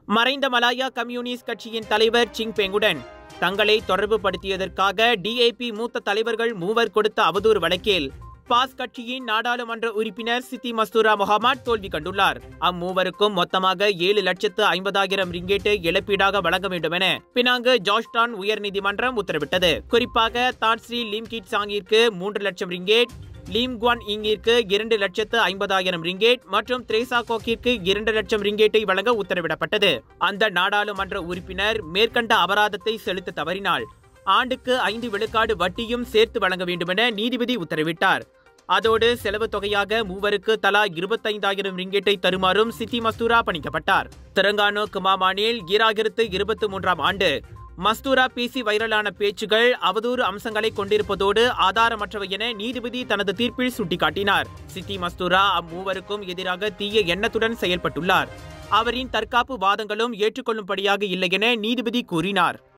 மறைந்த Malaya communist கட்சியின் தலைவர் சிங்பெங்குடன் தங்களை தொடர்பு படுத்தியதற்காக டிஏபி மூத்த தலைவர்கள் மூவர் கொடுத்த அவதூறு வழக்கில் பாஸ் கட்சியின் நாடாளுமன்ற உறுப்பினர் சித்தி மஸ்தூரா முகமது தோல்வி கண்டுள்ளார். அம்மூவருக்கும் மொத்தமாக 7,50,000 ரிங்கேட் இழப்பீடாக வழங்க வேண்டும் என பினாங்கு ஜார்ஜ்டவுன் உயர்நீதிமன்றம் உத்தரவிட்டது. குறிப்பாக தான்ஸ்ரீ லிம் கிட் சாங்கிற்கு 3 லட்சம் ரிங்கேட், லீம் குவான் இங்கிற்கு 2,50,000 ரிங்கேட் மற்றும் திரேசா கோக்கிற்கு 2 லட்சம் ரிங்கேட்டை வழங்க உத்தரவிடப்பட்டது. அந்த நாடாளுமன்ற உறுப்பினர் மேற்கண்ட அபராதத்தை செலுத்த தவறினால் ஆண்டுக்கு 5 விழுக்காடு வட்டியும் சேர்த்து வழங்க வேண்டும் என நீதிபதி உத்தரவிட்டார். அதோடு செலவு தொகையாக மூவருக்கு தலா 25,000 ரிங்கேட்டை தருமாறும் சித்தி மஸ்தூரா பணிக்கப்பட்டார். தெலங்கானா குமாமானில் 2023ஆம் ஆண்டு மஸ்தூரா பேசி வைரலான பேச்சுகள் அவதூறு அம்சங்களை கொண்டிருப்பதோடு ஆதாரமற்றவை என நீதிபதி தனது தீர்ப்பில் சுட்டிக்காட்டினார். சித்தி மஸ்தூரா அம்மூவருக்கும் எதிராக தீய எண்ணத்துடன் செயல்பட்டுள்ளார். அவரின் தற்காப்பு வாதங்களும் ஏற்றுக்கொள்ளும்படியாக இல்லை என நீதிபதி கூறினார்.